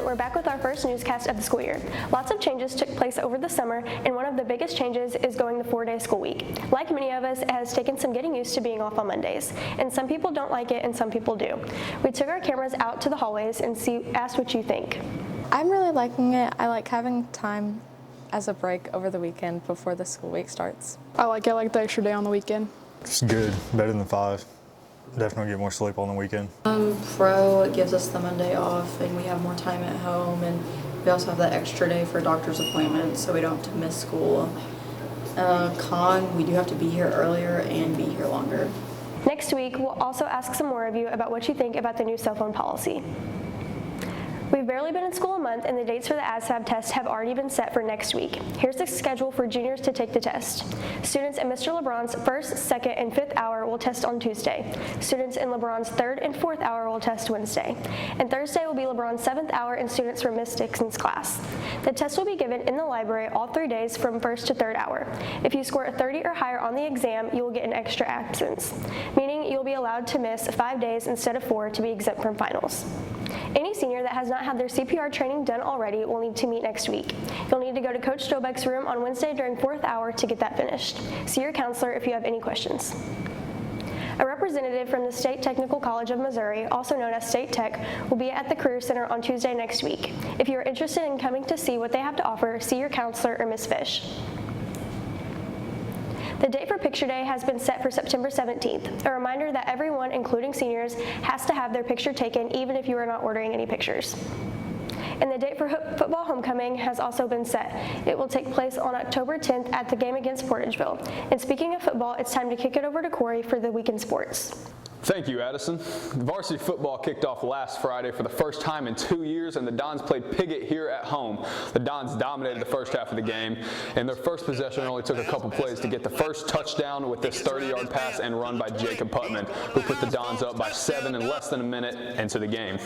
we're back with our first newscast of the school year. Lots of changes took place over the summer, and one of the biggest changes is going the 4-day school week. Like many of us, it has taken some getting used to being off on Mondays, and some people don't like it and some people do. We took our cameras out to the hallways and asked what you think. I'm really liking it. I like having time as a break over the weekend before the school week starts. I like the extra day on the weekend. It's good, better than 5. Definitely get more sleep on the weekend. Pro gives us the Monday off and we have more time at home, and we also have that extra day for doctor's appointments so we don't have to miss school. Con, we do have to be here earlier and be here longer. Next week, we'll also ask some more of you about what you think about the new cell phone policy. We've barely been in school a month, and the dates for the ASVAB test have already been set for next week. Here's the schedule for juniors to take the test. Students in Mr. LeBron's first, second, and fifth hour will test on Tuesday. Students in LeBron's third and fourth hour will test Wednesday. And Thursday will be LeBron's 7th hour and students from Miss Dixon's class. The test will be given in the library all 3 days from first to third hour. If you score a 30 or higher on the exam, you will get an extra absence, meaning you'll be allowed to miss 5 days instead of 4 to be exempt from finals. Any senior that has not had their CPR training done already will need to meet next week. You'll need to go to Coach Stobeck's room on Wednesday during 4th hour to get that finished. See your counselor if you have any questions. A representative from the State Technical College of Missouri, also known as State Tech, will be at the Career Center on Tuesday next week. If you are interested in coming to see what they have to offer, see your counselor or Ms. Fish. The date for Picture Day has been set for September 17th. A reminder that everyone, including seniors, has to have their picture taken even if you are not ordering any pictures. And the date for football homecoming has also been set. It will take place on October 10th at the game against Portageville. And speaking of football, it's time to kick it over to Corey for the weekend sports. Thank you, Addison. Varsity football kicked off last Friday for the first time in 2 years, and the Dons played Piggott here at home. The Dons dominated the first half of the game, and their first possession only took a couple plays to get the first touchdown with this 30-yard pass and run by Jacob Putman, who put the Dons up by 7 in less than a minute into the game.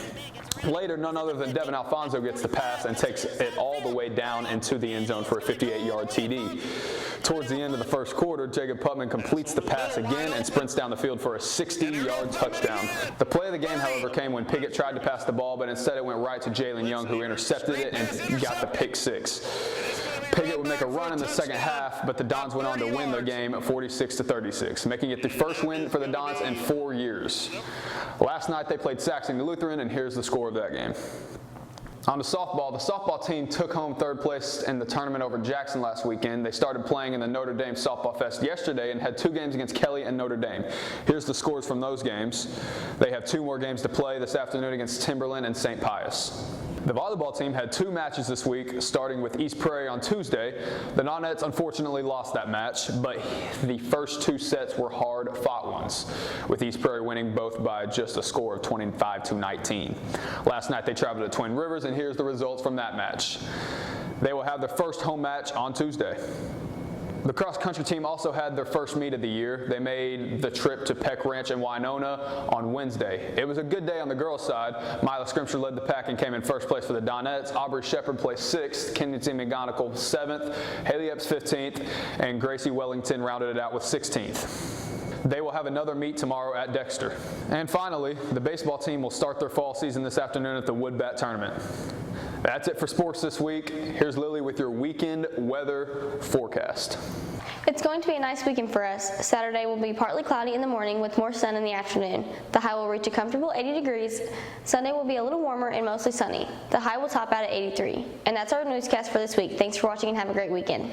Later, none other than Devin Alfonso gets the pass and takes it all the way down into the end zone for a 58-yard TD. Towards the end of the first quarter, Jacob Putman completes the pass again and sprints down the field for a 60-yard touchdown. The play of the game, however, came when Piggott tried to pass the ball, but instead it went right to Jalen Young, who intercepted it and got the pick 6. Piggott would make a run in the second half, but the Dons went on to win their game 46-36, making it the first win for the Dons in 4 years. Last night they played Saxon Lutheran, and here's the score of that game. On to softball. The softball team took home 3rd place in the tournament over Jackson last weekend. They started playing in the Notre Dame Softball Fest yesterday and had 2 games against Kelly and Notre Dame. Here's the scores from those games. They have 2 more games to play this afternoon against Timberland and St. Pius. The volleyball team had 2 matches this week, starting with East Prairie on Tuesday. The Nonettes unfortunately lost that match, but the first 2 sets were hard-fought ones, with East Prairie winning both by just a score of 25-19. Last night they traveled to Twin Rivers, and here's the results from that match. They will have their first home match on Tuesday. The cross-country team also had their first meet of the year. They made the trip to Peck Ranch in Winona on Wednesday. It was a good day on the girls' side. Mila Scrimsher led the pack and came in first place for the Donettes. Aubrey Shepard placed 6th, Kennedy McGonigal 7th, Haley Epps 15th, and Gracie Wellington rounded it out with 16th. They will have another meet tomorrow at Dexter. And finally, the baseball team will start their fall season this afternoon at the Woodbat Tournament. That's it for sports this week. Here's Lily with your weekend weather forecast. It's going to be a nice weekend for us. Saturday will be partly cloudy in the morning with more sun in the afternoon. The high will reach a comfortable 80 degrees. Sunday will be a little warmer and mostly sunny. The high will top out at 83. And that's our newscast for this week. Thanks for watching and have a great weekend.